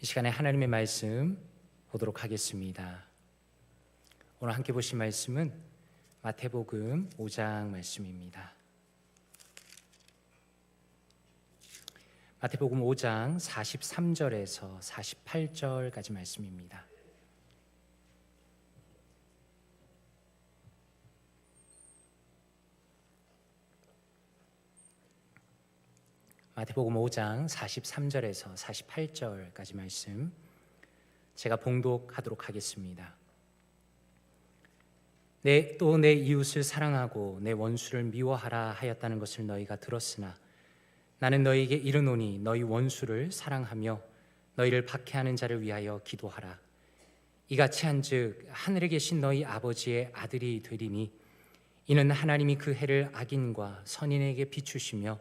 이 시간에 하나님의 말씀 보도록 하겠습니다. 오늘 함께 보실 말씀은 마태복음 5장 말씀입니다. 마태복음 5장 43절에서 48절까지 말씀입니다. 마태복음 5장 43절에서 48절까지 말씀 제가 봉독하도록 하겠습니다. 또 내 이웃을 사랑하고 내 원수를 미워하라 하였다는 것을 너희가 들었으나 나는 너희에게 이르노니 너희 원수를 사랑하며 너희를 박해하는 자를 위하여 기도하라. 이같이 한즉 하늘에 계신 너희 아버지의 아들이 되리니 이는 하나님이 그 해를 악인과 선인에게 비추시며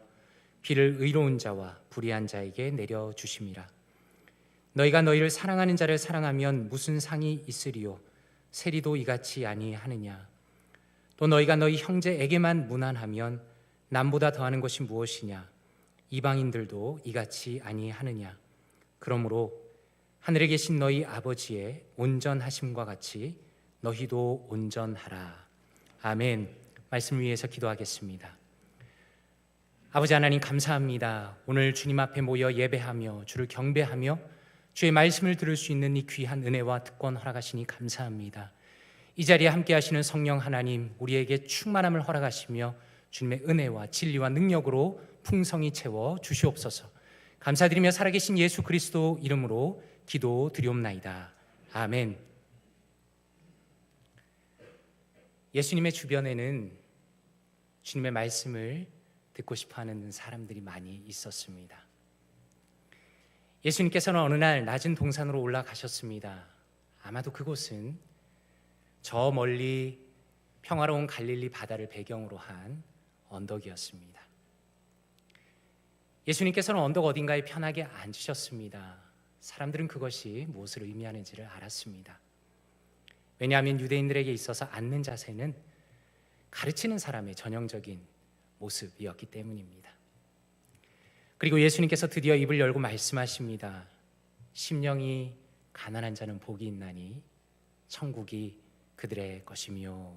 비를 의로운 자와 불의한 자에게 내려주심이라. 너희가 너희를 사랑하는 자를 사랑하면 무슨 상이 있으리요? 세리도 이같이 아니하느냐? 또 너희가 너희 형제에게만 무난하면 남보다 더하는 것이 무엇이냐? 이방인들도 이같이 아니하느냐? 그러므로 하늘에 계신 너희 아버지의 온전하심과 같이 너희도 온전하라. 아멘. 말씀 위에서 기도하겠습니다. 아버지 하나님 감사합니다. 오늘 주님 앞에 모여 예배하며 주를 경배하며 주의 말씀을 들을 수 있는 이 귀한 은혜와 특권 허락하시니 감사합니다. 이 자리에 함께 하시는 성령 하나님, 우리에게 충만함을 허락하시며 주님의 은혜와 진리와 능력으로 풍성히 채워 주시옵소서. 감사드리며 살아계신 예수 그리스도 이름으로 기도드리옵나이다. 아멘. 예수님의 주변에는 주님의 말씀을 듣고 싶어하는 사람들이 많이 있었습니다. 예수님께서는 어느 날 낮은 동산으로 올라가셨습니다. 아마도 그곳은 저 멀리 평화로운 갈릴리 바다를 배경으로 한 언덕이었습니다. 예수님께서는 언덕 어딘가에 편하게 앉으셨습니다. 사람들은 그것이 무엇을 의미하는지를 알았습니다. 왜냐하면 유대인들에게 있어서 앉는 자세는 가르치는 사람의 전형적인 모습이었기 때문입니다. 그리고 예수님께서 드디어 입을 열고 말씀하십니다. 심령이 가난한 자는 복이 있나니 천국이 그들의 것이며.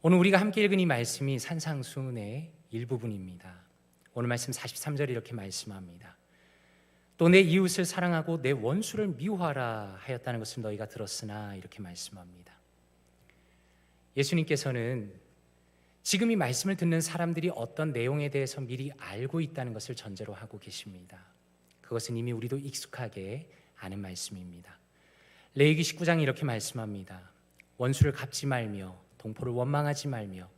오늘 우리가 함께 읽은 이 말씀이 산상수훈의 일부분입니다. 오늘 말씀 43절 이렇게 말씀합니다. 또 내 이웃을 사랑하고 내 원수를 미워하라 하였다는 것을 너희가 들었으나 이렇게 말씀합니다. 예수님께서는 지금 이 말씀을 듣는 사람들이 어떤 내용에 대해서 미리 알고 있다는 것을 전제로 하고 계십니다. 그것은 이미 우리도 익숙하게 아는 말씀입니다. 레위기 19장 이렇게 말씀합니다. 원수를 갚지 말며 동포를 원망하지 말며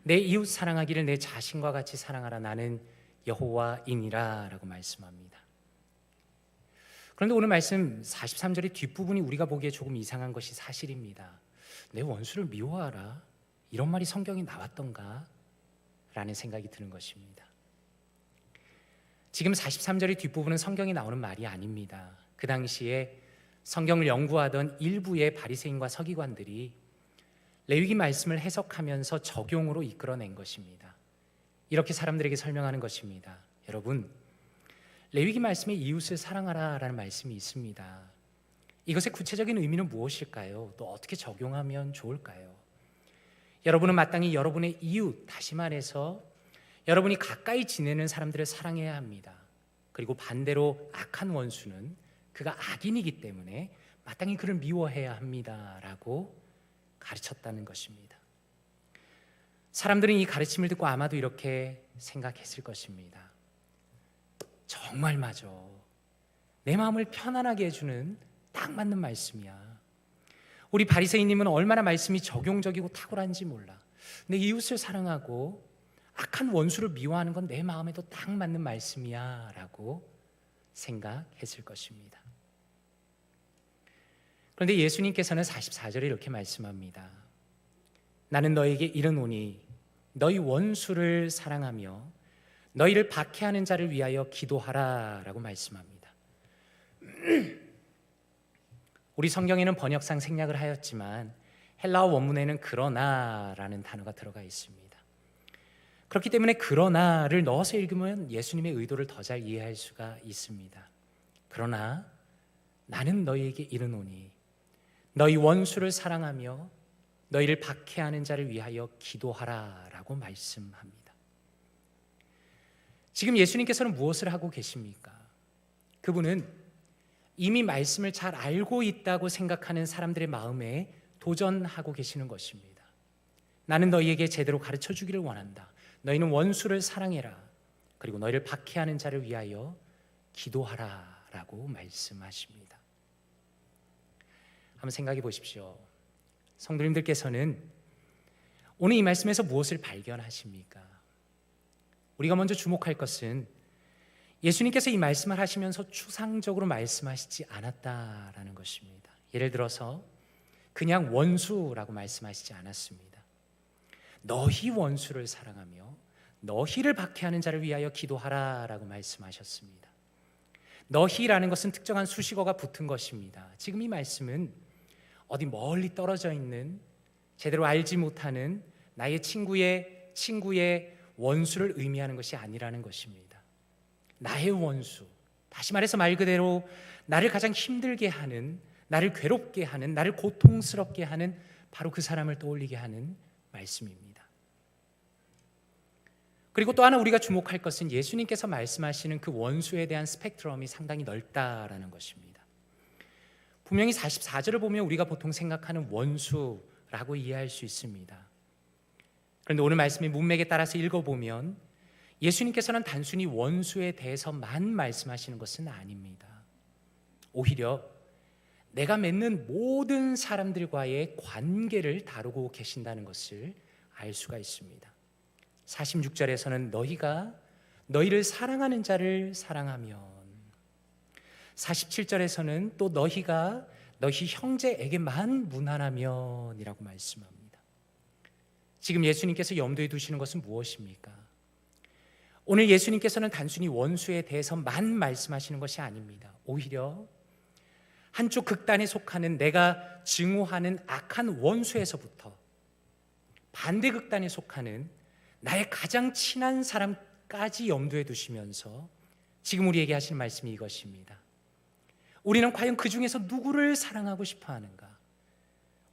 내 이웃 사랑하기를 내 자신과 같이 사랑하라. 나는 여호와이니라 라고 말씀합니다. 그런데 오늘 말씀 43절의 뒷부분이 우리가 보기에 조금 이상한 것이 사실입니다. 내 원수를 미워하라. 이런 말이 성경에 나왔던가? 라는 생각이 드는 것입니다. 지금 43절의 뒷부분은 성경에 나오는 말이 아닙니다. 그 당시에 성경을 연구하던 일부의 바리새인과 서기관들이 레위기 말씀을 해석하면서 적용으로 이끌어낸 것입니다. 이렇게 사람들에게 설명하는 것입니다. 여러분, 레위기 말씀에 이웃을 사랑하라 라는 말씀이 있습니다. 이것의 구체적인 의미는 무엇일까요? 또 어떻게 적용하면 좋을까요? 여러분은 마땅히 여러분의 이웃, 다시 말해서 여러분이 가까이 지내는 사람들을 사랑해야 합니다. 그리고 반대로 악한 원수는 그가 악인이기 때문에 마땅히 그를 미워해야 합니다 라고 가르쳤다는 것입니다. 사람들은 이 가르침을 듣고 아마도 이렇게 생각했을 것입니다. 정말 맞아. 내 마음을 편안하게 해주는 딱 맞는 말씀이야. 우리 바리새인님은 얼마나 말씀이 적용적이고 탁월한지 몰라. 내 이웃을 사랑하고 악한 원수를 미워하는 건 내 마음에도 딱 맞는 말씀이야 라고 생각했을 것입니다. 그런데 예수님께서는 44절에 이렇게 말씀합니다. 나는 너에게 이르노니 너희 원수를 사랑하며 너희를 박해하는 자를 위하여 기도하라 라고 말씀합니다. 우리 성경에는 번역상 생략을 하였지만 헬라어 원문에는 그러나라는 단어가 들어가 있습니다. 그렇기 때문에 그러나를 넣어서 읽으면 예수님의 의도를 더 잘 이해할 수가 있습니다. 그러나 나는 너희에게 이르노니 너희 원수를 사랑하며 너희를 박해하는 자를 위하여 기도하라 라고 말씀합니다. 지금 예수님께서는 무엇을 하고 계십니까? 그분은 이미 말씀을 잘 알고 있다고 생각하는 사람들의 마음에 도전하고 계시는 것입니다. 나는 너희에게 제대로 가르쳐 주기를 원한다. 너희는 원수를 사랑해라. 그리고 너희를 박해하는 자를 위하여 기도하라 라고 말씀하십니다. 한번 생각해 보십시오. 성도님들께서는 오늘 이 말씀에서 무엇을 발견하십니까? 우리가 먼저 주목할 것은 예수님께서 이 말씀을 하시면서 추상적으로 말씀하시지 않았다라는 것입니다. 예를 들어서 그냥 원수라고 말씀하시지 않았습니다. 너희 원수를 사랑하며 너희를 박해하는 자를 위하여 기도하라 라고 말씀하셨습니다. 너희라는 것은 특정한 수식어가 붙은 것입니다. 지금 이 말씀은 어디 멀리 떨어져 있는 제대로 알지 못하는 나의 친구의 원수를 의미하는 것이 아니라는 것입니다. 나의 원수, 다시 말해서 말 그대로 나를 가장 힘들게 하는, 나를 괴롭게 하는, 나를 고통스럽게 하는 바로 그 사람을 떠올리게 하는 말씀입니다. 그리고 또 하나 우리가 주목할 것은 예수님께서 말씀하시는 그 원수에 대한 스펙트럼이 상당히 넓다라는 것입니다. 분명히 44절을 보면 우리가 보통 생각하는 원수라고 이해할 수 있습니다. 그런데 오늘 말씀의 문맥에 따라서 읽어보면 예수님께서는 단순히 원수에 대해서만 말씀하시는 것은 아닙니다. 오히려 내가 맺는 모든 사람들과의 관계를 다루고 계신다는 것을 알 수가 있습니다. 46절에서는 너희가 너희를 사랑하는 자를 사랑하면, 47절에서는 또 너희가 너희 형제에게만 무난하면 이라고 말씀합니다. 지금 예수님께서 염두에 두시는 것은 무엇입니까? 오늘 예수님께서는 단순히 원수에 대해서만 말씀하시는 것이 아닙니다. 오히려 한쪽 극단에 속하는 내가 증오하는 악한 원수에서부터 반대 극단에 속하는 나의 가장 친한 사람까지 염두에 두시면서 지금 우리에게 하시는 말씀이 이것입니다. 우리는 과연 그 중에서 누구를 사랑하고 싶어 하는가?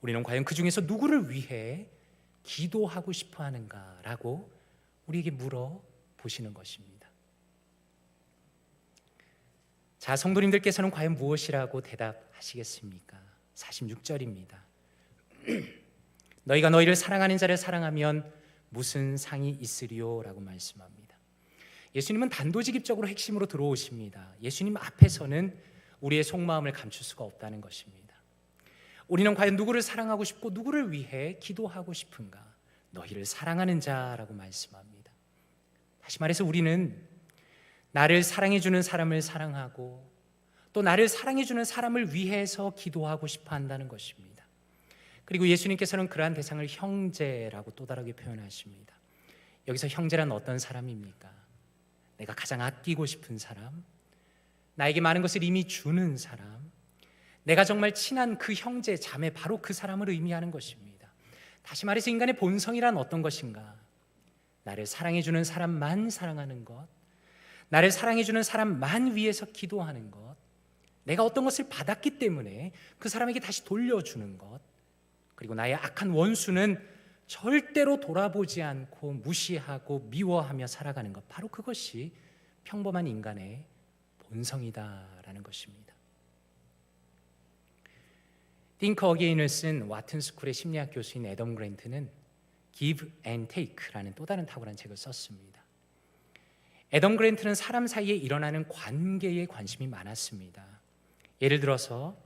우리는 과연 그 중에서 누구를 위해 기도하고 싶어 하는가라고 우리에게 물어보시는 것입니다. 자, 성도님들께서는 과연 무엇이라고 대답하시겠습니까? 46절입니다. 너희가 너희를 사랑하는 자를 사랑하면 무슨 상이 있으리요? 라고 말씀합니다. 예수님은 단도직입적으로 핵심으로 들어오십니다. 예수님 앞에서는 우리의 속마음을 감출 수가 없다는 것입니다. 우리는 과연 누구를 사랑하고 싶고 누구를 위해 기도하고 싶은가? 너희를 사랑하는 자라고 말씀합니다. 다시 말해서 우리는 나를 사랑해주는 사람을 사랑하고 또 나를 사랑해주는 사람을 위해서 기도하고 싶어 한다는 것입니다. 그리고 예수님께서는 그러한 대상을 형제라고 또 다르게 표현하십니다. 여기서 형제란 어떤 사람입니까? 내가 가장 아끼고 싶은 사람, 나에게 많은 것을 이미 주는 사람, 내가 정말 친한 그 형제, 자매, 바로 그 사람을 의미하는 것입니다. 다시 말해서 인간의 본성이란 어떤 것인가? 나를 사랑해주는 사람만 사랑하는 것, 나를 사랑해주는 사람만 위해서 기도하는 것, 내가 어떤 것을 받았기 때문에 그 사람에게 다시 돌려주는 것, 그리고 나의 악한 원수는 절대로 돌아보지 않고 무시하고 미워하며 살아가는 것, 바로 그것이 평범한 인간의 본성이다라는 것입니다. Think Again을 쓴 와튼 스쿨의 심리학 교수인 애덤 그랜트는 Give and Take라는 또 다른 탁월한 책을 썼습니다. 애덤 그랜트는 사람 사이에 일어나는 관계에 관심이 많았습니다. 예를 들어서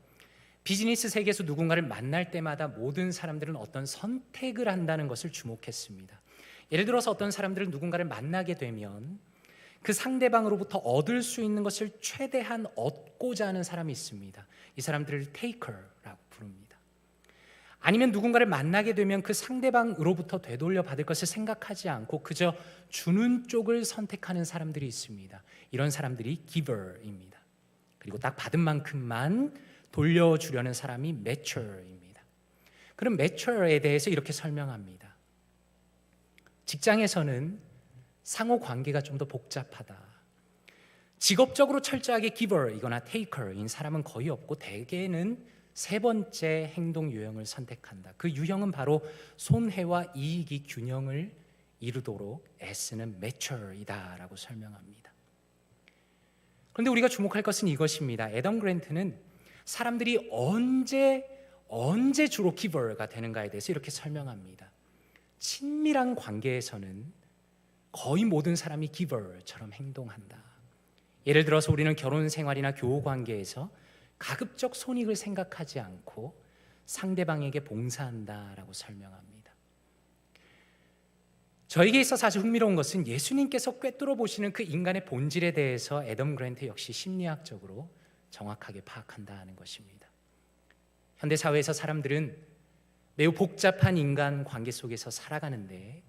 비즈니스 세계에서 누군가를 만날 때마다 모든 사람들은 어떤 선택을 한다는 것을 주목했습니다. 예를 들어서 어떤 사람들은 누군가를 만나게 되면 그 상대방으로부터 얻을 수 있는 것을 최대한 얻고자 하는 사람이 있습니다. 이 사람들을 테이커라고 부릅니다. 아니면 누군가를 만나게 되면 그 상대방으로부터 되돌려 받을 것을 생각하지 않고 그저 주는 쪽을 선택하는 사람들이 있습니다. 이런 사람들이 giver입니다. 그리고 딱 받은 만큼만 돌려주려는 사람이 matcher입니다. 그럼 matcher에 대해서 이렇게 설명합니다. 직장에서는 상호 관계가 좀 더 복잡하다. 직업적으로 철저하게 giver이거나 taker인 사람은 거의 없고 대개는 세 번째 행동 유형을 선택한다. 그 유형은 바로 손해와 이익이 균형을 이루도록 애쓰는 매처이다라고 설명합니다. 그런데 우리가 주목할 것은 이것입니다. 애덤 그랜트는 사람들이 언제 주로 기버가 되는가에 대해서 이렇게 설명합니다. 친밀한 관계에서는 거의 모든 사람이 기버처럼 행동한다. 예를 들어서 우리는 결혼 생활이나 교우 관계에서 가급적 손익을 생각하지 않고 상대방에게 봉사한다라고 설명합니다. 저에게 있어서 아주 흥미로운 것은 예수님께서 꿰뚫어 보시는 그 인간의 본질에 대해서 애덤 그랜트 역시 심리학적으로 정확하게 파악한다는 것입니다. 현대 사회에서 사람들은 매우 복잡한 인간 관계 속에서 살아가는데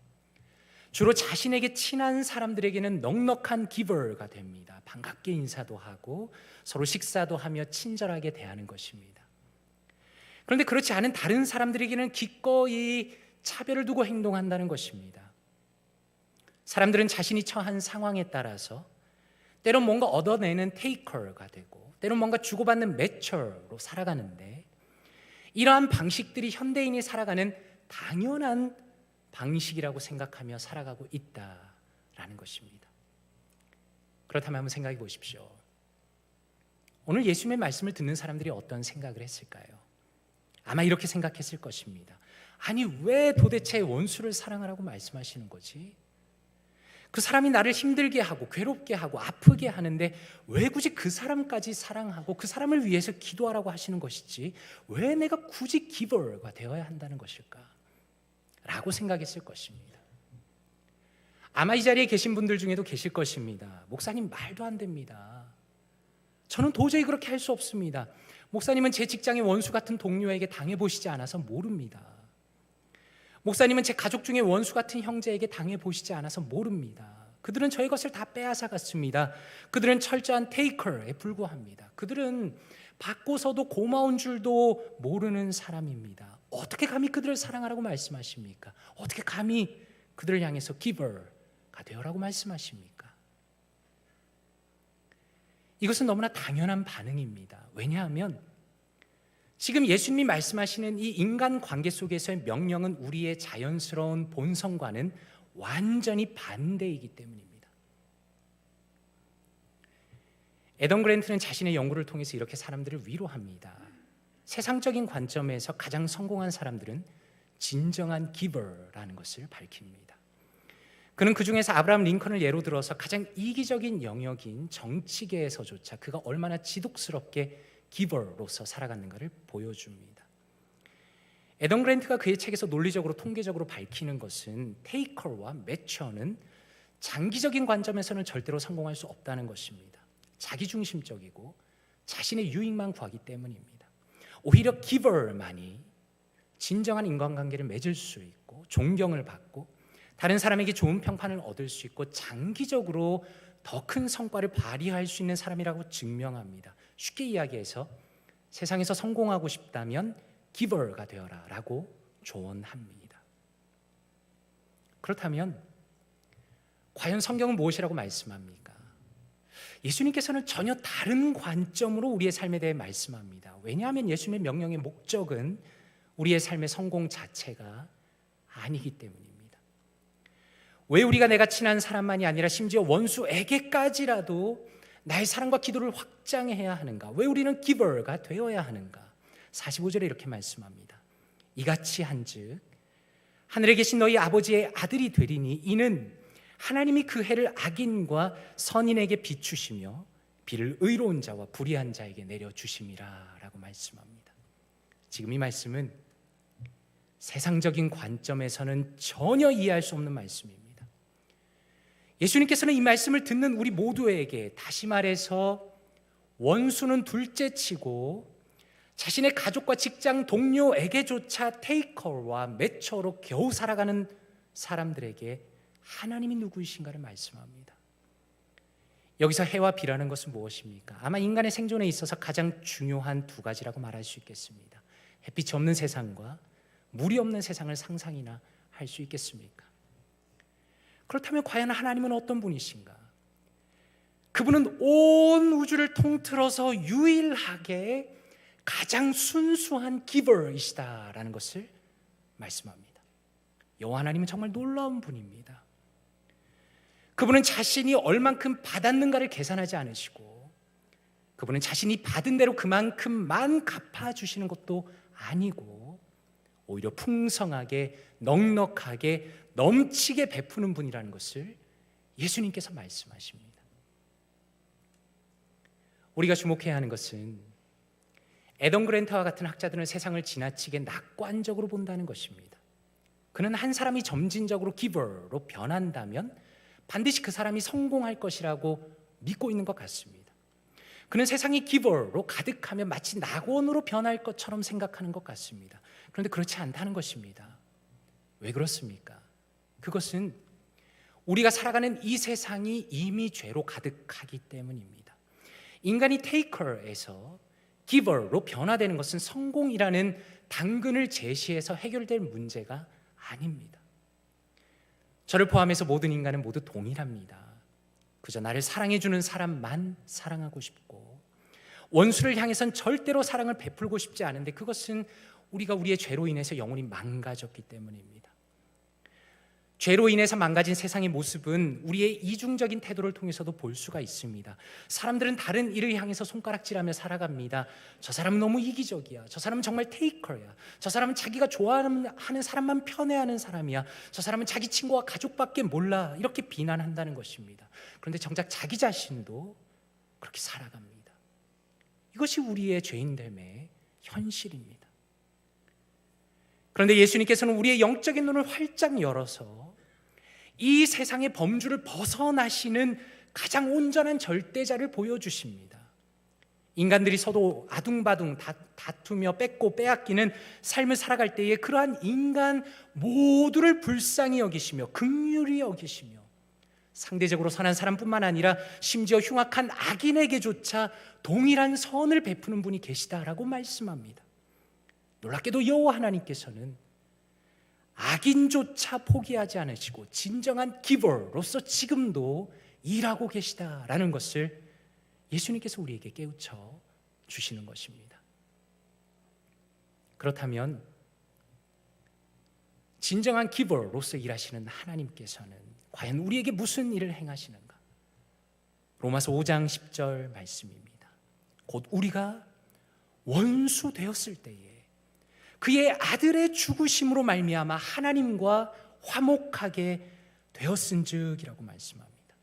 주로 자신에게 친한 사람들에게는 넉넉한 기버가 됩니다. 반갑게 인사도 하고 서로 식사도 하며 친절하게 대하는 것입니다. 그런데 그렇지 않은 다른 사람들에게는 기꺼이 차별을 두고 행동한다는 것입니다. 사람들은 자신이 처한 상황에 따라서 때론 뭔가 얻어내는 테이커가 되고 때론 뭔가 주고받는 매처로 살아가는데 이러한 방식들이 현대인이 살아가는 당연한 방식이라고 생각하며 살아가고 있다라는 것입니다. 그렇다면 한번 생각해 보십시오. 오늘 예수님의 말씀을 듣는 사람들이 어떤 생각을 했을까요? 아마 이렇게 생각했을 것입니다. 아니 왜 도대체 원수를 사랑하라고 말씀하시는 거지? 그 사람이 나를 힘들게 하고 괴롭게 하고 아프게 하는데 왜 굳이 그 사람까지 사랑하고 그 사람을 위해서 기도하라고 하시는 것이지 왜 내가 굳이 기버가 되어야 한다는 것일까? 라고 생각했을 것입니다. 아마 이 자리에 계신 분들 중에도 계실 것입니다. 목사님 말도 안 됩니다. 저는 도저히 그렇게 할 수 없습니다. 목사님은 제 직장의 원수 같은 동료에게 당해보시지 않아서 모릅니다. 목사님은 제 가족 중에 원수 같은 형제에게 당해보시지 않아서 모릅니다. 그들은 저의 것을 다 빼앗아갔습니다. 그들은 철저한 테이커에 불과합니다. 그들은 받고서도 고마운 줄도 모르는 사람입니다. 어떻게 감히 그들을 사랑하라고 말씀하십니까? 어떻게 감히 그들을 향해서 기버가 되어라고 말씀하십니까? 이것은 너무나 당연한 반응입니다. 왜냐하면 지금 예수님이 말씀하시는 이 인간 관계 속에서의 명령은 우리의 자연스러운 본성과는 완전히 반대이기 때문입니다. 애덤 그랜트는 자신의 연구를 통해서 이렇게 사람들을 위로합니다. 세상적인 관점에서 가장 성공한 사람들은 진정한 기버라는 것을 밝힙니다. 그는 그 중에서 아브라함 링컨을 예로 들어서 가장 이기적인 영역인 정치계에서조차 그가 얼마나 지독스럽게 기버로서 살아가는가를 보여줍니다. 애덤 그랜트가 그의 책에서 논리적으로 통계적으로 밝히는 것은 테이커와 매처는 장기적인 관점에서는 절대로 성공할 수 없다는 것입니다. 자기중심적이고 자신의 유익만 구하기 때문입니다. 오히려 기버만이 진정한 인간관계를 맺을 수 있고 존경을 받고 다른 사람에게 좋은 평판을 얻을 수 있고 장기적으로 더 큰 성과를 발휘할 수 있는 사람이라고 증명합니다. 쉽게 이야기해서 세상에서 성공하고 싶다면 기버가 되어라 라고 조언합니다. 그렇다면 과연 성경은 무엇이라고 말씀합니까? 예수님께서는 전혀 다른 관점으로 우리의 삶에 대해 말씀합니다. 왜냐하면 예수님의 명령의 목적은 우리의 삶의 성공 자체가 아니기 때문입니다. 왜 우리가 내가 친한 사람만이 아니라 심지어 원수에게까지라도 나의 사랑과 기도를 확장해야 하는가? 왜 우리는 기버가 되어야 하는가? 45절에 이렇게 말씀합니다. 이같이 한즉 하늘에 계신 너희 아버지의 아들이 되리니 이는 하나님이 그 해를 악인과 선인에게 비추시며 비를 의로운 자와 불의한 자에게 내려주심이라 라고 말씀합니다. 지금 이 말씀은 세상적인 관점에서는 전혀 이해할 수 없는 말씀입니다. 예수님께서는 이 말씀을 듣는 우리 모두에게 다시 말해서 원수는 둘째치고 자신의 가족과 직장 동료에게조차 테이커와 매처로 겨우 살아가는 사람들에게 하나님이 누구이신가를 말씀합니다. 여기서 해와 비라는 것은 무엇입니까? 아마 인간의 생존에 있어서 가장 중요한 두 가지라고 말할 수 있겠습니다. 햇빛이 없는 세상과 물이 없는 세상을 상상이나 할 수 있겠습니까? 그렇다면 과연 하나님은 어떤 분이신가? 그분은 온 우주를 통틀어서 유일하게 가장 순수한 기버이시다라는 것을 말씀합니다. 여호와 하나님은 정말 놀라운 분입니다. 그분은 자신이 얼만큼 받았는가를 계산하지 않으시고, 그분은 자신이 받은 대로 그만큼만 갚아주시는 것도 아니고, 오히려 풍성하게 넉넉하게 넘치게 베푸는 분이라는 것을 예수님께서 말씀하십니다. 우리가 주목해야 하는 것은 애덤 그랜트와 같은 학자들은 세상을 지나치게 낙관적으로 본다는 것입니다. 그는 한 사람이 점진적으로 기버로 변한다면 반드시 그 사람이 성공할 것이라고 믿고 있는 것 같습니다. 그는 세상이 기버로 가득하면 마치 낙원으로 변할 것처럼 생각하는 것 같습니다. 그런데 그렇지 않다는 것입니다. 왜 그렇습니까? 그것은 우리가 살아가는 이 세상이 이미 죄로 가득하기 때문입니다. 인간이 테이커에서 기버로 변화되는 것은 성공이라는 당근을 제시해서 해결될 문제가 아닙니다. 저를 포함해서 모든 인간은 모두 동일합니다. 그저 나를 사랑해주는 사람만 사랑하고 싶고, 원수를 향해선 절대로 사랑을 베풀고 싶지 않은데, 그것은 우리가 우리의 죄로 인해서 영혼이 망가졌기 때문입니다. 죄로 인해서 망가진 세상의 모습은 우리의 이중적인 태도를 통해서도 볼 수가 있습니다. 사람들은 다른 이를 향해서 손가락질하며 살아갑니다. 저 사람은 너무 이기적이야. 저 사람은 정말 테이커야. 저 사람은 자기가 좋아하는 사람만 편애하는 사람이야. 저 사람은 자기 친구와 가족밖에 몰라. 이렇게 비난한다는 것입니다. 그런데 정작 자기 자신도 그렇게 살아갑니다. 이것이 우리의 죄인됨의 현실입니다. 그런데 예수님께서는 우리의 영적인 눈을 활짝 열어서 이 세상의 범주를 벗어나시는 가장 온전한 절대자를 보여주십니다. 인간들이 서로 아둥바둥 다투며 뺏고 빼앗기는 삶을 살아갈 때에 그러한 인간 모두를 불쌍히 여기시며 긍휼히 여기시며, 상대적으로 선한 사람뿐만 아니라 심지어 흉악한 악인에게조차 동일한 선을 베푸는 분이 계시다라고 말씀합니다. 놀랍게도 여호와 하나님께서는 악인조차 포기하지 않으시고 진정한 기버로서 지금도 일하고 계시다라는 것을 예수님께서 우리에게 깨우쳐 주시는 것입니다. 그렇다면 진정한 기버로서 일하시는 하나님께서는 과연 우리에게 무슨 일을 행하시는가? 로마서 5장 10절 말씀입니다. 곧 우리가 원수 되었을 때에 그의 아들의 죽으심으로 말미암아 하나님과 화목하게 되었은즉이라고 말씀합니다.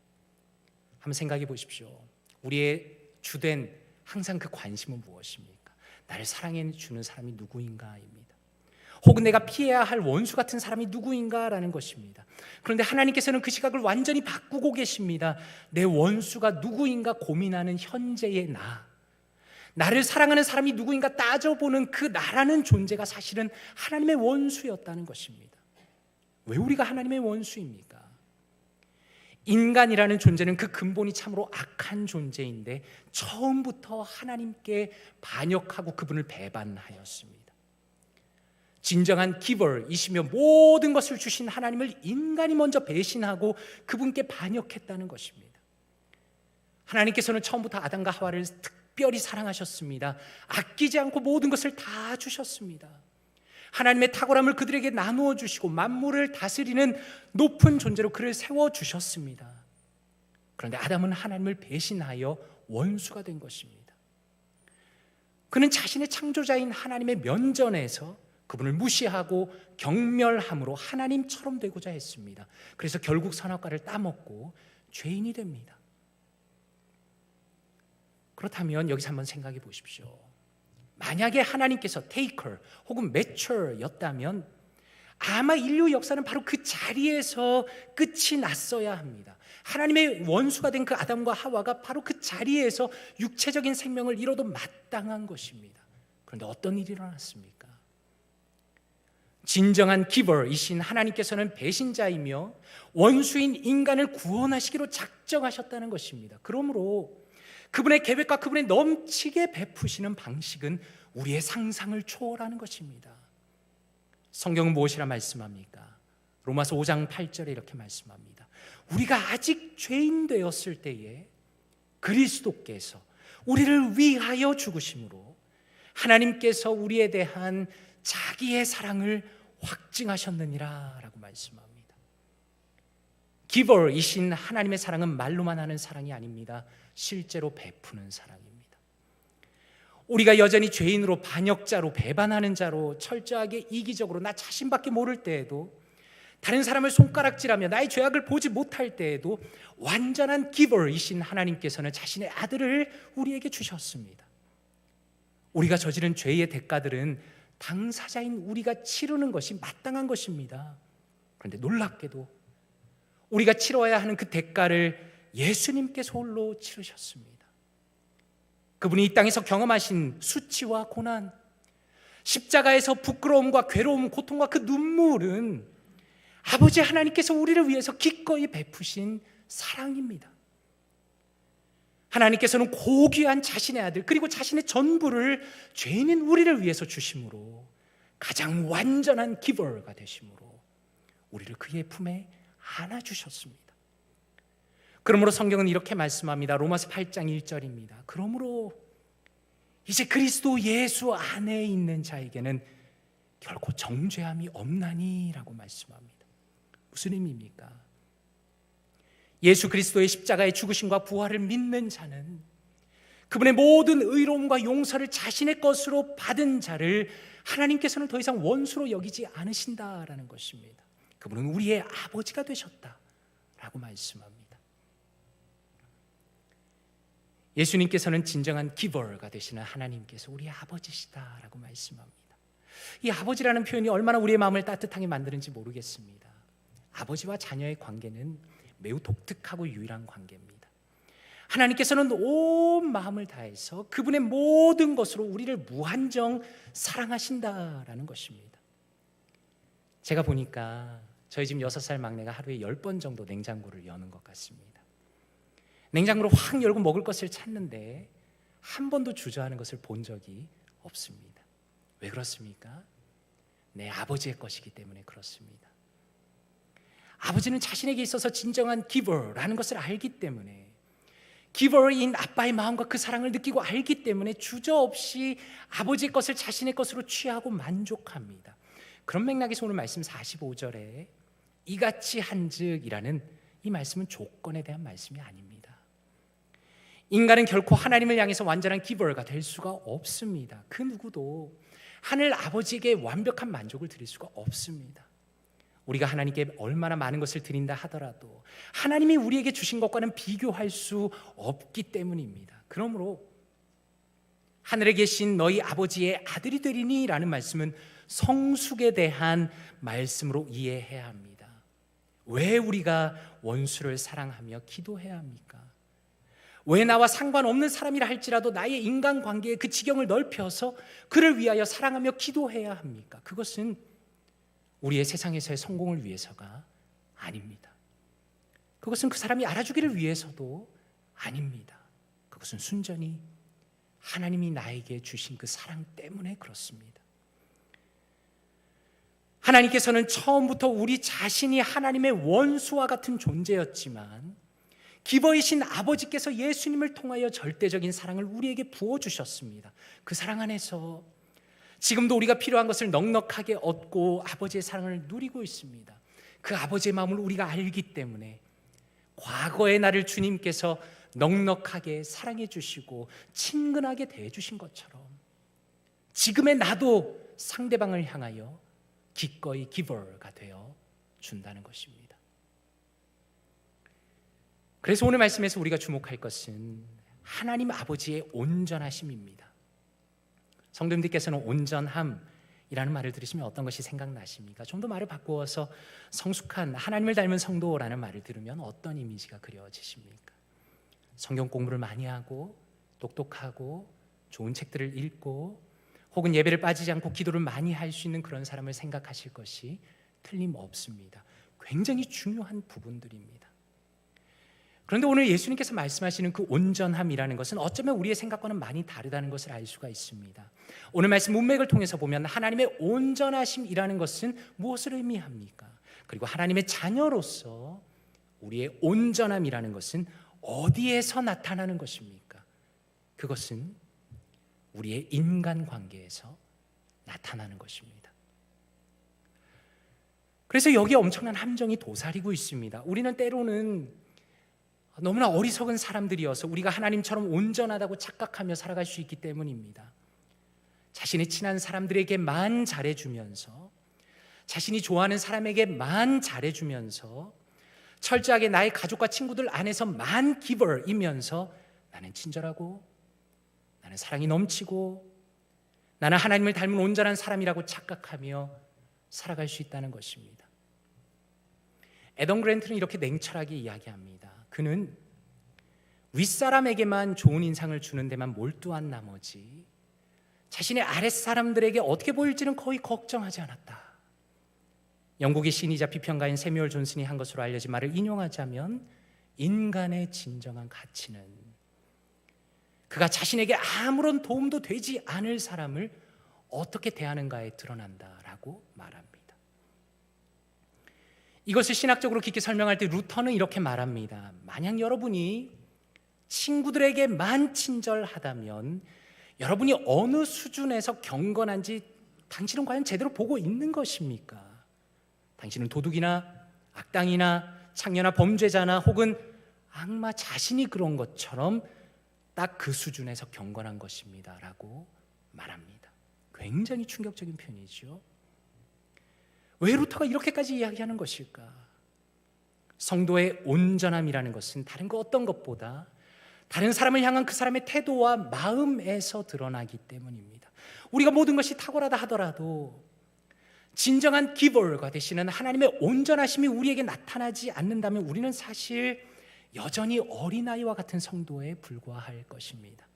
한번 생각해 보십시오. 우리의 주된 항상 그 관심은 무엇입니까? 나를 사랑해 주는 사람이 누구인가입니다. 혹은 내가 피해야 할 원수 같은 사람이 누구인가라는 것입니다. 그런데 하나님께서는 그 시각을 완전히 바꾸고 계십니다. 내 원수가 누구인가 고민하는 현재의 나를 사랑하는 사람이 누구인가 따져보는 그 나라는 존재가 사실은 하나님의 원수였다는 것입니다. 왜 우리가 하나님의 원수입니까? 인간이라는 존재는 그 근본이 참으로 악한 존재인데 처음부터 하나님께 반역하고 그분을 배반하였습니다. 진정한 기버이시며 모든 것을 주신 하나님을 인간이 먼저 배신하고 그분께 반역했다는 것입니다. 하나님께서는 처음부터 아담과 하와를 특별히 사랑하셨습니다. 아끼지 않고 모든 것을 다 주셨습니다. 하나님의 탁월함을 그들에게 나누어 주시고 만물을 다스리는 높은 존재로 그를 세워주셨습니다. 그런데 아담은 하나님을 배신하여 원수가 된 것입니다. 그는 자신의 창조자인 하나님의 면전에서 그분을 무시하고 경멸함으로 하나님처럼 되고자 했습니다. 그래서 결국 선악과를 따먹고 죄인이 됩니다. 그렇다면 여기서 한번 생각해 보십시오. 만약에 하나님께서 테이커 혹은 매처였다면 아마 인류 역사는 바로 그 자리에서 끝이 났어야 합니다. 하나님의 원수가 된 그 아담과 하와가 바로 그 자리에서 육체적인 생명을 잃어도 마땅한 것입니다. 그런데 어떤 일이 일어났습니까? 진정한 기버이신 하나님께서는 배신자이며 원수인 인간을 구원하시기로 작정하셨다는 것입니다. 그러므로 그분의 계획과 그분의 넘치게 베푸시는 방식은 우리의 상상을 초월하는 것입니다. 성경은 무엇이라 말씀합니까? 로마서 5장 8절에 이렇게 말씀합니다. 우리가 아직 죄인 되었을 때에 그리스도께서 우리를 위하여 죽으심으로 하나님께서 우리에 대한 자기의 사랑을 확증하셨느니라 라고 말씀합니다. 기버이신 하나님의 사랑은 말로만 하는 사랑이 아닙니다. 실제로 베푸는 사랑입니다. 우리가 여전히 죄인으로, 반역자로, 배반하는 자로, 철저하게 이기적으로 나 자신밖에 모를 때에도, 다른 사람을 손가락질하며 나의 죄악을 보지 못할 때에도 완전한 기버이신 하나님께서는 자신의 아들을 우리에게 주셨습니다. 우리가 저지른 죄의 대가들은 당사자인 우리가 치르는 것이 마땅한 것입니다. 그런데 놀랍게도 우리가 치러야 하는 그 대가를 예수님께서 홀로 치르셨습니다. 그분이 이 땅에서 경험하신 수치와 고난, 십자가에서 부끄러움과 괴로움, 고통과 그 눈물은 아버지 하나님께서 우리를 위해서 기꺼이 베푸신 사랑입니다. 하나님께서는 고귀한 자신의 아들, 그리고 자신의 전부를 죄인인 우리를 위해서 주심으로 가장 완전한 기버가 되심으로 우리를 그의 품에 안아주셨습니다. 그러므로 성경은 이렇게 말씀합니다. 로마서 8장 1절입니다. 그러므로 이제 그리스도 예수 안에 있는 자에게는 결코 정죄함이 없나니 라고 말씀합니다. 무슨 의미입니까? 예수 그리스도의 십자가의 죽으심과 부활을 믿는 자는 그분의 모든 의로움과 용서를 자신의 것으로 받은 자를 하나님께서는 더 이상 원수로 여기지 않으신다라는 것입니다. 그분은 우리의 아버지가 되셨다라고 말씀합니다. 예수님께서는 진정한 기버가 되시는 하나님께서 우리의 아버지시다라고 말씀합니다. 이 아버지라는 표현이 얼마나 우리의 마음을 따뜻하게 만드는지 모르겠습니다. 아버지와 자녀의 관계는 매우 독특하고 유일한 관계입니다. 하나님께서는 온 마음을 다해서 그분의 모든 것으로 우리를 무한정 사랑하신다라는 것입니다. 제가 보니까 저희 집 6살 막내가 하루에 10번 정도 냉장고를 여는 것 같습니다. 냉장고를 확 열고 먹을 것을 찾는데 한 번도 주저하는 것을 본 적이 없습니다. 왜 그렇습니까? 내 아버지의 것이기 때문에 그렇습니다. 아버지는 자신에게 있어서 진정한 기버라는 것을 알기 때문에, 기버인 아빠의 마음과 그 사랑을 느끼고 알기 때문에 주저없이 아버지의 것을 자신의 것으로 취하고 만족합니다. 그런 맥락에서 오늘 말씀 45절에 이같이 한즉이라는 이 말씀은 조건에 대한 말씀이 아닙니다. 인간은 결코 하나님을 향해서 완전한 기버가 될 수가 없습니다. 그 누구도 하늘 아버지에게 완벽한 만족을 드릴 수가 없습니다. 우리가 하나님께 얼마나 많은 것을 드린다 하더라도 하나님이 우리에게 주신 것과는 비교할 수 없기 때문입니다. 그러므로 하늘에 계신 너희 아버지의 아들이 되리니 라는 말씀은 성숙에 대한 말씀으로 이해해야 합니다. 왜 우리가 원수를 사랑하며 기도해야 합니까? 왜 나와 상관없는 사람이라 할지라도 나의 인간관계의 그 지경을 넓혀서 그를 위하여 사랑하며 기도해야 합니까? 그것은 우리의 세상에서의 성공을 위해서가 아닙니다. 그것은 그 사람이 알아주기를 위해서도 아닙니다. 그것은 순전히 하나님이 나에게 주신 그 사랑 때문에 그렇습니다. 하나님께서는 처음부터 우리 자신이 하나님의 원수와 같은 존재였지만 기버이신 아버지께서 예수님을 통하여 절대적인 사랑을 우리에게 부어주셨습니다. 그 사랑 안에서 지금도 우리가 필요한 것을 넉넉하게 얻고 아버지의 사랑을 누리고 있습니다. 그 아버지의 마음을 우리가 알기 때문에 과거의 나를 주님께서 넉넉하게 사랑해 주시고 친근하게 대해 주신 것처럼 지금의 나도 상대방을 향하여 기꺼이 기버가 되어 준다는 것입니다. 그래서 오늘 말씀에서 우리가 주목할 것은 하나님 아버지의 온전하심입니다. 성도님들께서는 온전함이라는 말을 들으시면 어떤 것이 생각나십니까? 좀 더 말을 바꾸어서 성숙한 하나님을 닮은 성도라는 말을 들으면 어떤 이미지가 그려지십니까? 성경 공부를 많이 하고 똑똑하고 좋은 책들을 읽고 혹은 예배를 빠지지 않고 기도를 많이 할 수 있는 그런 사람을 생각하실 것이 틀림없습니다. 굉장히 중요한 부분들입니다. 그런데 오늘 예수님께서 말씀하시는 그 온전함이라는 것은 어쩌면 우리의 생각과는 많이 다르다는 것을 알 수가 있습니다. 오늘 말씀 문맥을 통해서 보면 하나님의 온전하심이라는 것은 무엇을 의미합니까? 그리고 하나님의 자녀로서 우리의 온전함이라는 것은 어디에서 나타나는 것입니까? 그것은 우리의 인간관계에서 나타나는 것입니다. 그래서 여기에 엄청난 함정이 도사리고 있습니다. 우리는 때로는 너무나 어리석은 사람들이어서 우리가 하나님처럼 온전하다고 착각하며 살아갈 수 있기 때문입니다. 자신의 친한 사람들에게만 잘해주면서, 자신이 좋아하는 사람에게만 잘해주면서, 철저하게 나의 가족과 친구들 안에서만 기버이면서 나는 친절하고, 나는 사랑이 넘치고, 나는 하나님을 닮은 온전한 사람이라고 착각하며 살아갈 수 있다는 것입니다. 애덤 그랜트는 이렇게 냉철하게 이야기합니다. 그는 윗사람에게만 좋은 인상을 주는 데만 몰두한 나머지 자신의 아랫사람들에게 어떻게 보일지는 거의 걱정하지 않았다. 영국의 시인이자 비평가인 새뮤얼 존슨이 한 것으로 알려진 말을 인용하자면, 인간의 진정한 가치는 그가 자신에게 아무런 도움도 되지 않을 사람을 어떻게 대하는가에 드러난다라고 말합니다. 이것을 신학적으로 깊게 설명할 때 루터는 이렇게 말합니다. 만약 여러분이 친구들에게만 친절하다면 여러분이 어느 수준에서 경건한지 당신은 과연 제대로 보고 있는 것입니까? 당신은 도둑이나 악당이나 창녀나 범죄자나 혹은 악마 자신이 그런 것처럼 딱 그 수준에서 경건한 것입니다 라고 말합니다. 굉장히 충격적인 표현이죠. 왜 루터가 이렇게까지 이야기하는 것일까? 성도의 온전함이라는 것은 다른 것 어떤 것보다 다른 사람을 향한 그 사람의 태도와 마음에서 드러나기 때문입니다. 우리가 모든 것이 탁월하다 하더라도 진정한 기버가 되시는 하나님의 온전하심이 우리에게 나타나지 않는다면 우리는 사실 여전히 어린아이와 같은 성도에 불과할 것입니다.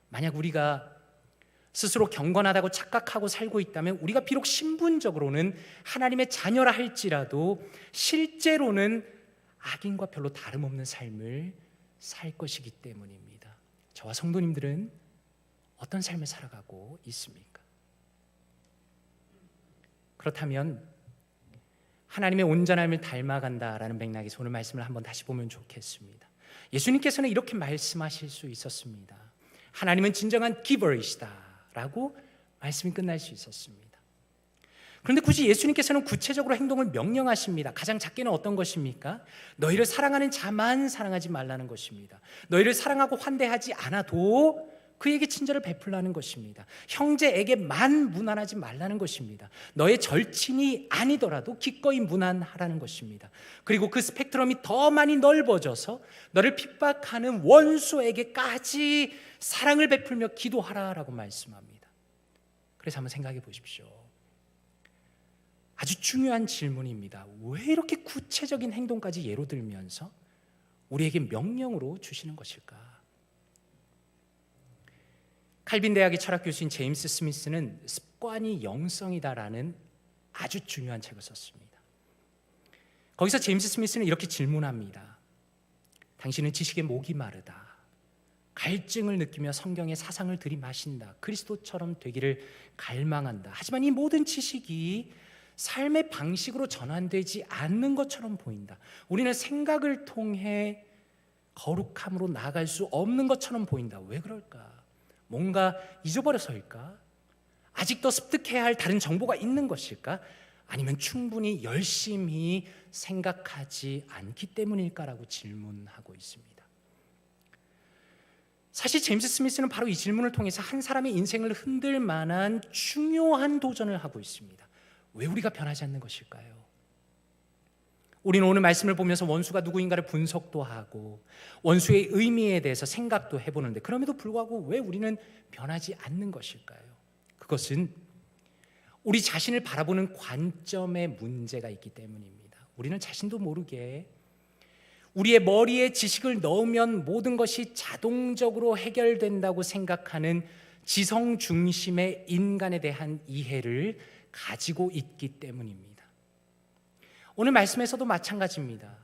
만약 우리가 스스로 경건하다고 착각하고 살고 있다면 우리가 비록 신분적으로는 하나님의 자녀라 할지라도 실제로는 악인과 별로 다름없는 삶을 살 것이기 때문입니다. 저와 성도님들은 어떤 삶을 살아가고 있습니까? 그렇다면 하나님의 온전함을 닮아간다라는 맥락에서 오늘 말씀을 한번 다시 보면 좋겠습니다. 예수님께서는 이렇게 말씀하실 수 있었습니다. 하나님은 진정한 기버이시다 라고 말씀이 끝날 수 있었습니다. 그런데 굳이 예수님께서는 구체적으로 행동을 명령하십니다. 가장 작게는 어떤 것입니까? 너희를 사랑하는 자만 사랑하지 말라는 것입니다. 너희를 사랑하고 환대하지 않아도 그에게 친절을 베풀라는 것입니다. 형제에게만 무난하지 말라는 것입니다. 너의 절친이 아니더라도 기꺼이 무난하라는 것입니다. 그리고 그 스펙트럼이 더 많이 넓어져서 너를 핍박하는 원수에게까지 사랑을 베풀며 기도하라라고 말씀합니다. 그래서 한번 생각해 보십시오. 아주 중요한 질문입니다. 왜 이렇게 구체적인 행동까지 예로 들면서 우리에게 명령으로 주시는 것일까? 칼빈 대학의 철학 교수인 제임스 스미스는 습관이 영성이다라는 아주 중요한 책을 썼습니다. 거기서 제임스 스미스는 이렇게 질문합니다. 당신은 지식에 목이 마르다. 갈증을 느끼며 성경의 사상을 들이마신다. 그리스도처럼 되기를 갈망한다. 하지만 이 모든 지식이 삶의 방식으로 전환되지 않는 것처럼 보인다. 우리는 생각을 통해 거룩함으로 나아갈 수 없는 것처럼 보인다. 왜 그럴까? 뭔가 잊어버려서일까? 아직도 습득해야 할 다른 정보가 있는 것일까? 아니면 충분히 열심히 생각하지 않기 때문일까라고 질문하고 있습니다. 사실 제임스 스미스는 바로 이 질문을 통해서 한 사람의 인생을 흔들 만한 중요한 도전을 하고 있습니다. 왜 우리가 변하지 않는 것일까요? 우리는 오늘 말씀을 보면서 원수가 누구인가를 분석도 하고 원수의 의미에 대해서 생각도 해보는데 그럼에도 불구하고 왜 우리는 변하지 않는 것일까요? 그것은 우리 자신을 바라보는 관점에 문제가 있기 때문입니다. 우리는 자신도 모르게 우리의 머리에 지식을 넣으면 모든 것이 자동적으로 해결된다고 생각하는 지성 중심의 인간에 대한 이해를 가지고 있기 때문입니다. 오늘 말씀에서도 마찬가지입니다.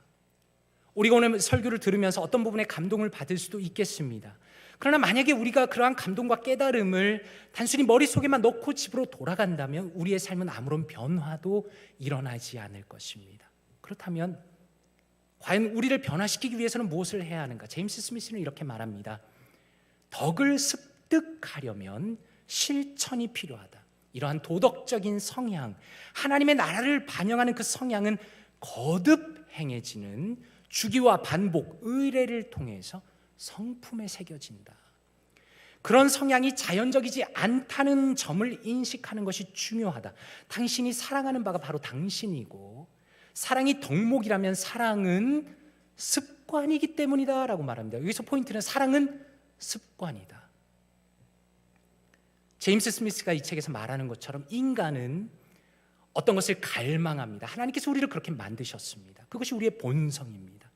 우리가 오늘 설교를 들으면서 어떤 부분에 감동을 받을 수도 있겠습니다. 그러나 만약에 우리가 그러한 감동과 깨달음을 단순히 머릿속에만 넣고 집으로 돌아간다면 우리의 삶은 아무런 변화도 일어나지 않을 것입니다. 그렇다면 과연 우리를 변화시키기 위해서는 무엇을 해야 하는가? 제임스 스미스는 이렇게 말합니다. 덕을 습득하려면 실천이 필요하다. 이러한 도덕적인 성향, 하나님의 나라를 반영하는 그 성향은 거듭 행해지는 주기와 반복, 의례를 통해서 성품에 새겨진다. 그런 성향이 자연적이지 않다는 점을 인식하는 것이 중요하다. 당신이 사랑하는 바가 바로 당신이고, 사랑이 덕목이라면 사랑은 습관이기 때문이다 라고 말합니다. 여기서 포인트는 사랑은 습관이다. 제임스 스미스가 이 책에서 말하는 것처럼 인간은 어떤 것을 갈망합니다. 하나님께서 우리를 그렇게 만드셨습니다. 그것이 우리의 본성입니다.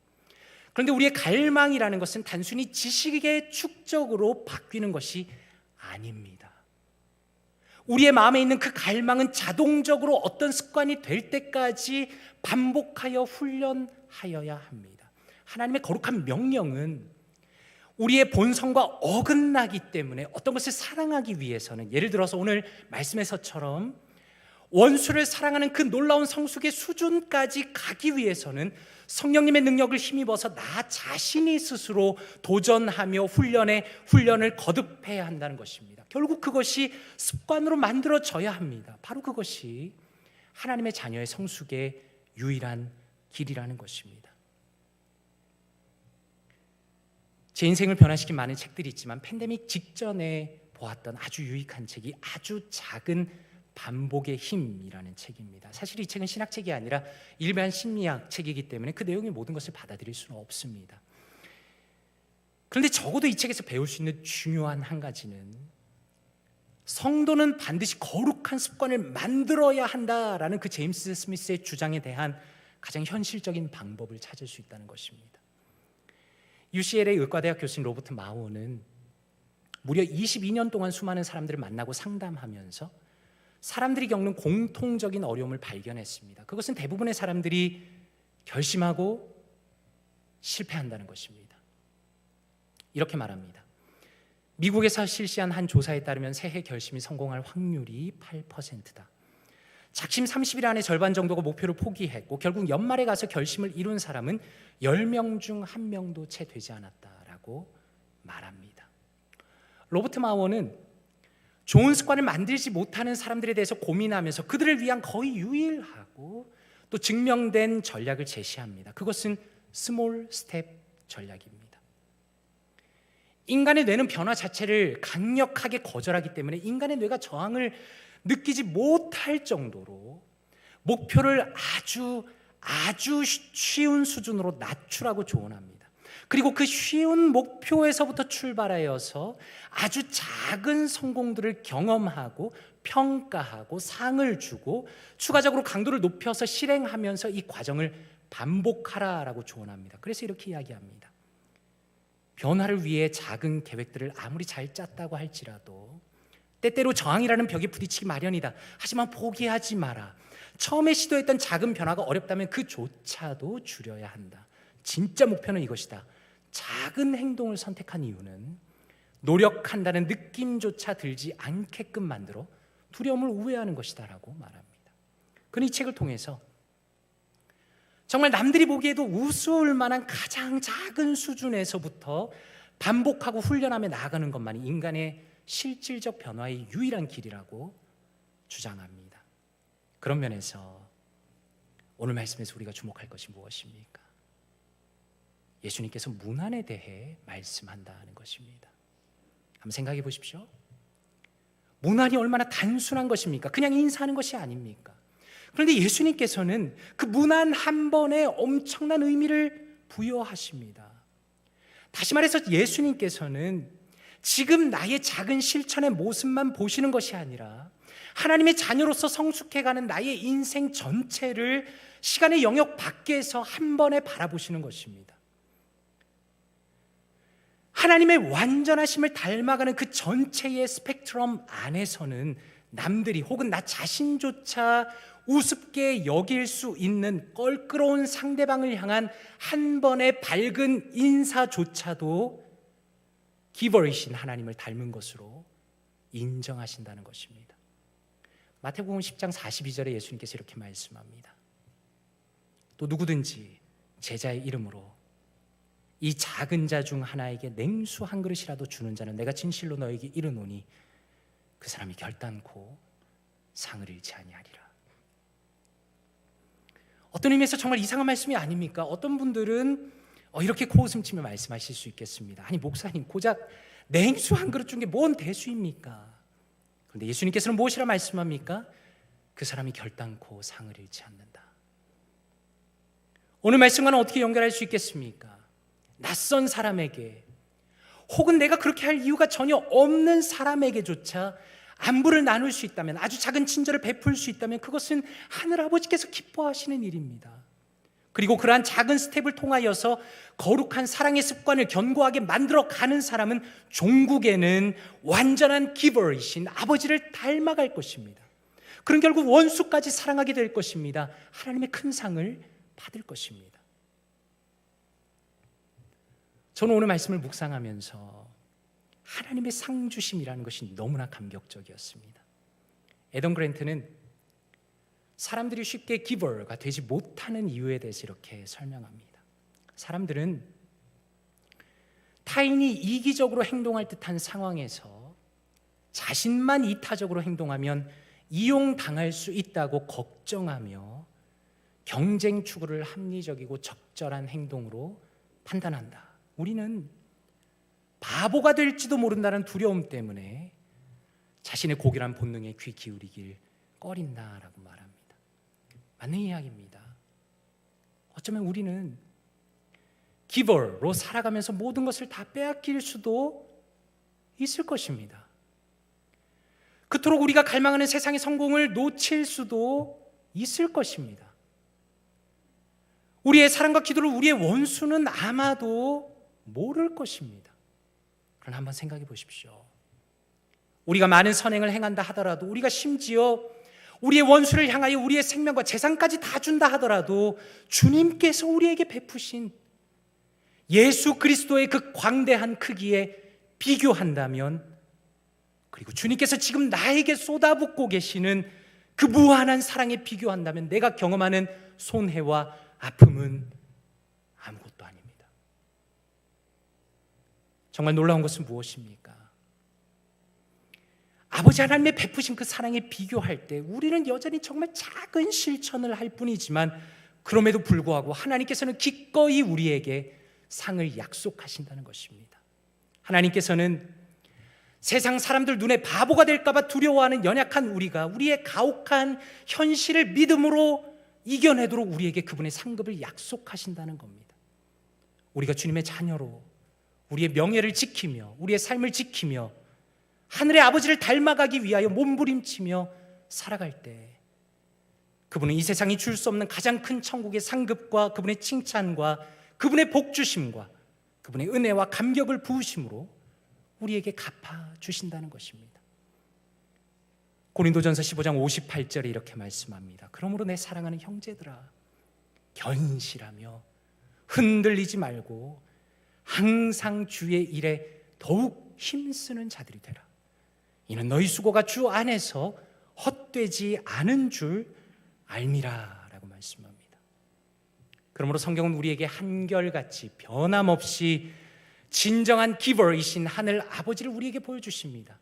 그런데 우리의 갈망이라는 것은 단순히 지식의 축적으로 바뀌는 것이 아닙니다. 우리의 마음에 있는 그 갈망은 자동적으로 어떤 습관이 될 때까지 반복하여 훈련하여야 합니다. 하나님의 거룩한 명령은 우리의 본성과 어긋나기 때문에 어떤 것을 사랑하기 위해서는, 예를 들어서 오늘 말씀에서처럼 원수를 사랑하는 그 놀라운 성숙의 수준까지 가기 위해서는 성령님의 능력을 힘입어서 나 자신이 스스로 도전하며 훈련을 거듭해야 한다는 것입니다. 결국 그것이 습관으로 만들어져야 합니다. 바로 그것이 하나님의 자녀의 성숙의 유일한 길이라는 것입니다. 제 인생을 변화시킨 많은 책들이 있지만 팬데믹 직전에 보았던 아주 유익한 책이 아주 작은 반복의 힘이라는 책입니다. 사실 이 책은 신학책이 아니라 일반 심리학 책이기 때문에 그 내용의 모든 것을 받아들일 수는 없습니다. 그런데 적어도 이 책에서 배울 수 있는 중요한 한 가지는, 성도는 반드시 거룩한 습관을 만들어야 한다라는 그 제임스 스미스의 주장에 대한 가장 현실적인 방법을 찾을 수 있다는 것입니다. UCLA 의과대학 교수인 로버트 마오는 무려 22년 동안 수많은 사람들을 만나고 상담하면서 사람들이 겪는 공통적인 어려움을 발견했습니다. 그것은 대부분의 사람들이 결심하고 실패한다는 것입니다. 이렇게 말합니다. 미국에서 실시한 한 조사에 따르면 새해 결심이 성공할 확률이 8%다. 작심 30일 안에 절반 정도가 목표를 포기했고 결국 연말에 가서 결심을 이룬 사람은 10명 중 1명도 채 되지 않았다라고 말합니다. 로버트 마워는 좋은 습관을 만들지 못하는 사람들에 대해서 고민하면서 그들을 위한 거의 유일하고 또 증명된 전략을 제시합니다. 그것은 스몰 스텝 전략입니다. 인간의 뇌는 변화 자체를 강력하게 거절하기 때문에 인간의 뇌가 저항을 느끼지 못할 정도로 목표를 아주 쉬운 수준으로 낮추라고 조언합니다. 그리고 그 쉬운 목표에서부터 출발하여서 아주 작은 성공들을 경험하고 평가하고 상을 주고 추가적으로 강도를 높여서 실행하면서 이 과정을 반복하라라고 조언합니다. 그래서 이렇게 이야기합니다. 변화를 위해 작은 계획들을 아무리 잘 짰다고 할지라도 때때로 저항이라는 벽에 부딪히기 마련이다. 하지만 포기하지 마라. 처음에 시도했던 작은 변화가 어렵다면 그조차도 줄여야 한다. 진짜 목표는 이것이다. 작은 행동을 선택한 이유는 노력한다는 느낌조차 들지 않게끔 만들어 두려움을 우회하는 것이다라고 말합니다. 그는 이 책을 통해서 정말 남들이 보기에도 우스울 만한 가장 작은 수준에서부터 반복하고 훈련하며 나아가는 것만이 인간의 실질적 변화의 유일한 길이라고 주장합니다. 그런 면에서 오늘 말씀에서 우리가 주목할 것이 무엇입니까? 예수님께서 문안에 대해 말씀한다는 것입니다. 한번 생각해 보십시오. 문안이 얼마나 단순한 것입니까? 그냥 인사하는 것이 아닙니까? 그런데 예수님께서는 그 문안 한 번에 엄청난 의미를 부여하십니다. 다시 말해서 예수님께서는 지금 나의 작은 실천의 모습만 보시는 것이 아니라 하나님의 자녀로서 성숙해가는 나의 인생 전체를 시간의 영역 밖에서 한 번에 바라보시는 것입니다. 하나님의 완전하심을 닮아가는 그 전체의 스펙트럼 안에서는 남들이 혹은 나 자신조차 우습게 여길 수 있는 껄끄러운 상대방을 향한 한 번의 밝은 인사조차도 기버이신 하나님을 닮은 것으로 인정하신다는 것입니다. 마태복음 10장 42절에 예수님께서 이렇게 말씀합니다. 또 누구든지 제자의 이름으로 이 작은 자 중 하나에게 냉수 한 그릇이라도 주는 자는 내가 진실로 너에게 이르노니 그 사람이 결단코 상을 잃지 아니하리라. 어떤 의미에서 정말 이상한 말씀이 아닙니까? 어떤 분들은 이렇게 코웃음치며 말씀하실 수 있겠습니다. 아니 목사님, 고작 냉수 한 그릇 준 게 뭔 대수입니까? 그런데 예수님께서는 무엇이라 말씀합니까? 그 사람이 결단코 상을 잃지 않는다. 오늘 말씀과는 어떻게 연결할 수 있겠습니까? 낯선 사람에게, 혹은 내가 그렇게 할 이유가 전혀 없는 사람에게조차 안부를 나눌 수 있다면, 아주 작은 친절을 베풀 수 있다면 그것은 하늘아버지께서 기뻐하시는 일입니다. 그리고 그러한 작은 스텝을 통하여서 거룩한 사랑의 습관을 견고하게 만들어가는 사람은 종국에는 완전한 기버이신 아버지를 닮아갈 것입니다. 그런 결국 원수까지 사랑하게 될 것입니다. 하나님의 큰 상을 받을 것입니다. 저는 오늘 말씀을 묵상하면서 하나님의 상 주심이라는 것이 너무나 감격적이었습니다. 애덤 그랜트는 사람들이 쉽게 기버가 되지 못하는 이유에 대해서 이렇게 설명합니다. 사람들은 타인이 이기적으로 행동할 듯한 상황에서 자신만 이타적으로 행동하면 이용당할 수 있다고 걱정하며 경쟁 추구를 합리적이고 적절한 행동으로 판단한다. 우리는 바보가 될지도 모른다는 두려움 때문에 자신의 고결한 본능에 귀 기울이길 꺼린다라고 말합니다. 맞는 이야기입니다. 어쩌면 우리는 기버로 살아가면서 모든 것을 다 빼앗길 수도 있을 것입니다. 그토록 우리가 갈망하는 세상의 성공을 놓칠 수도 있을 것입니다. 우리의 사랑과 기도를 우리의 원수는 아마도 모를 것입니다. 그러나 한번 생각해 보십시오. 우리가 많은 선행을 행한다 하더라도, 우리가 심지어 우리의 원수를 향하여 우리의 생명과 재산까지 다 준다 하더라도 주님께서 우리에게 베푸신 예수 그리스도의 그 광대한 크기에 비교한다면, 그리고 주님께서 지금 나에게 쏟아붓고 계시는 그 무한한 사랑에 비교한다면 내가 경험하는 손해와 아픔은 아무것도 아닙니다. 정말 놀라운 것은 무엇입니까? 아버지 하나님의 베푸신 그 사랑에 비교할 때 우리는 여전히 정말 작은 실천을 할 뿐이지만, 그럼에도 불구하고 하나님께서는 기꺼이 우리에게 상을 약속하신다는 것입니다. 하나님께서는 세상 사람들 눈에 바보가 될까봐 두려워하는 연약한 우리가 우리의 가혹한 현실을 믿음으로 이겨내도록 우리에게 그분의 상급을 약속하신다는 겁니다. 우리가 주님의 자녀로 우리의 명예를 지키며 우리의 삶을 지키며 하늘의 아버지를 닮아가기 위하여 몸부림치며 살아갈 때, 그분은 이 세상이 줄 수 없는 가장 큰 천국의 상급과 그분의 칭찬과 그분의 복주심과 그분의 은혜와 감격을 부으심으로 우리에게 갚아주신다는 것입니다. 고린도전서 15장 58절에 이렇게 말씀합니다. 그러므로 내 사랑하는 형제들아, 견실하며 흔들리지 말고 항상 주의 일에 더욱 힘쓰는 자들이 되라. 이는 너희 수고가 주 안에서 헛되지 않은 줄 알미라 라고 말씀합니다. 그러므로 성경은 우리에게 한결같이 변함없이 진정한 기버이신 하늘 아버지를 우리에게 보여주십니다.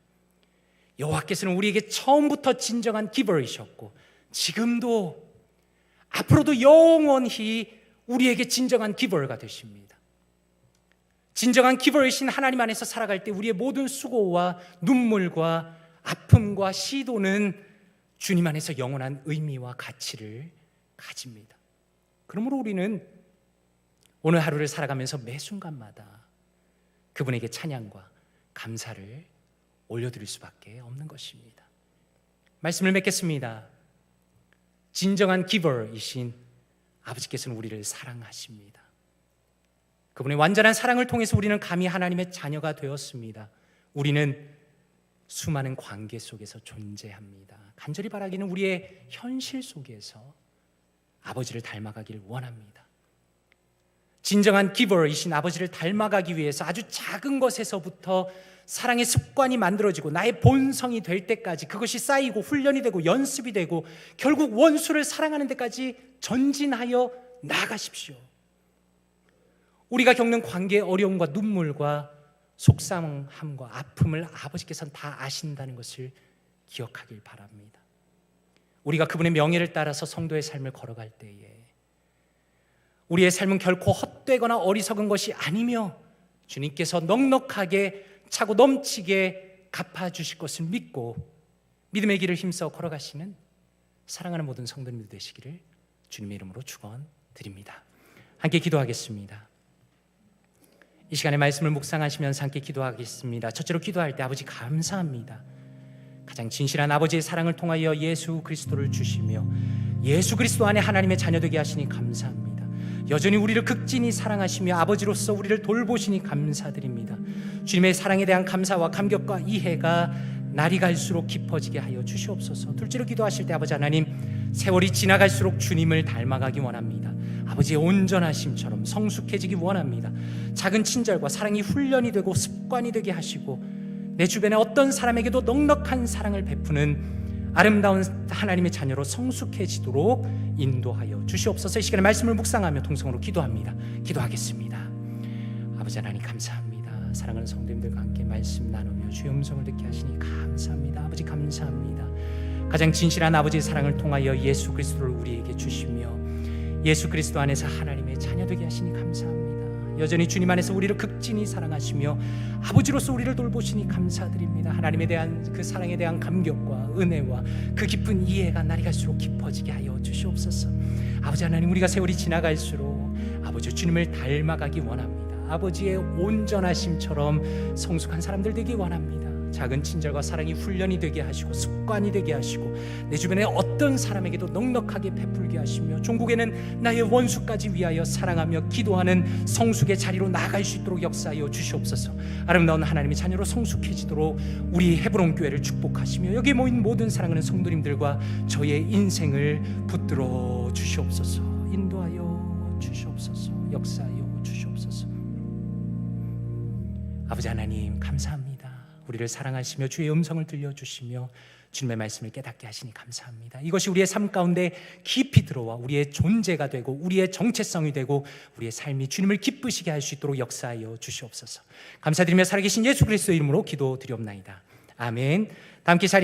여호와께서는 우리에게 처음부터 진정한 기버이셨고 지금도 앞으로도 영원히 우리에게 진정한 기버가 되십니다. 진정한 기버이신 하나님 안에서 살아갈 때 우리의 모든 수고와 눈물과 아픔과 시도는 주님 안에서 영원한 의미와 가치를 가집니다. 그러므로 우리는 오늘 하루를 살아가면서 매 순간마다 그분에게 찬양과 감사를 올려드릴 수밖에 없는 것입니다. 말씀을 맺겠습니다. 진정한 기버이신 아버지께서는 우리를 사랑하십니다. 그분의 완전한 사랑을 통해서 우리는 감히 하나님의 자녀가 되었습니다. 우리는 수많은 관계 속에서 존재합니다. 간절히 바라기는 우리의 현실 속에서 아버지를 닮아가기를 원합니다. 진정한 기버이신 아버지를 닮아가기 위해서 아주 작은 것에서부터 사랑의 습관이 만들어지고 나의 본성이 될 때까지 그것이 쌓이고 훈련이 되고 연습이 되고 결국 원수를 사랑하는 데까지 전진하여 나가십시오. 우리가 겪는 관계의 어려움과 눈물과 속상함과 아픔을 아버지께서는 다 아신다는 것을 기억하길 바랍니다. 우리가 그분의 명예를 따라서 성도의 삶을 걸어갈 때에 우리의 삶은 결코 헛되거나 어리석은 것이 아니며 주님께서 넉넉하게 차고 넘치게 갚아주실 것을 믿고 믿음의 길을 힘써 걸어가시는 사랑하는 모든 성도님들 되시기를 주님의 이름으로 축원드립니다. 함께 기도하겠습니다. 이 시간에 말씀을 묵상하시면서 함께 기도하겠습니다. 첫째로 기도할 때 아버지 감사합니다. 가장 진실한 아버지의 사랑을 통하여 예수 그리스도를 주시며 예수 그리스도 안에 하나님의 자녀되게 하시니 감사합니다. 여전히 우리를 극진히 사랑하시며 아버지로서 우리를 돌보시니 감사드립니다. 주님의 사랑에 대한 감사와 감격과 이해가 날이 갈수록 깊어지게 하여 주시옵소서. 둘째로 기도하실 때 아버지 하나님, 세월이 지나갈수록 주님을 닮아가기 원합니다. 아버지의 온전하심처럼 성숙해지기 원합니다. 작은 친절과 사랑이 훈련이 되고 습관이 되게 하시고 내 주변에 어떤 사람에게도 넉넉한 사랑을 베푸는 아름다운 하나님의 자녀로 성숙해지도록 인도하여 주시옵소서. 이 시간에 말씀을 묵상하며 동성으로 기도합니다. 기도하겠습니다. 아버지 하나님 감사합니다. 사랑하는 성도님들과 함께 말씀 나누며 주의 음성을 듣게 하시니 감사합니다. 아버지 감사합니다. 가장 진실한 아버지의 사랑을 통하여 예수 그리스도를 우리에게 주시며 예수 그리스도 안에서 하나님의 자녀 되게 하시니 감사합니다. 여전히 주님 안에서 우리를 극진히 사랑하시며 아버지로서 우리를 돌보시니 감사드립니다. 하나님에 대한 그 사랑에 대한 감격과 은혜와 그 깊은 이해가 날이 갈수록 깊어지게 하여 주시옵소서. 아버지 하나님, 우리가 세월이 지나갈수록 아버지 주님을 닮아가기 원합니다. 아버지의 온전하심처럼 성숙한 사람들 되기 원합니다. 작은 친절과 사랑이 훈련이 되게 하시고 습관이 되게 하시고 내 주변에 어떤 사람에게도 넉넉하게 베풀게 하시며 종국에는 나의 원수까지 위하여 사랑하며 기도하는 성숙의 자리로 나아갈 수 있도록 역사하여 주시옵소서. 아름다운 하나님의 자녀로 성숙해지도록 우리 헤브론 교회를 축복하시며 여기 모인 모든 사랑하는 성도님들과 저의 인생을 붙들어 주시옵소서. 인도하여 주시옵소서. 역사하여 주시옵소서. 아버지 하나님 감사합니다. 우리를 사랑하시며 주의 음성을 들려주시며 주님의 말씀을 깨닫게 하시니 감사합니다. 이것이 우리의 삶 가운데 깊이 들어와 우리의 존재가 되고 우리의 정체성이 되고 우리의 삶이 주님을 기쁘시게 할 수 있도록 역사하여 주시옵소서. 감사드리며 살아계신 예수 그리스도의 이름으로 기도드리옵나이다. 아멘. 다 함께 자리에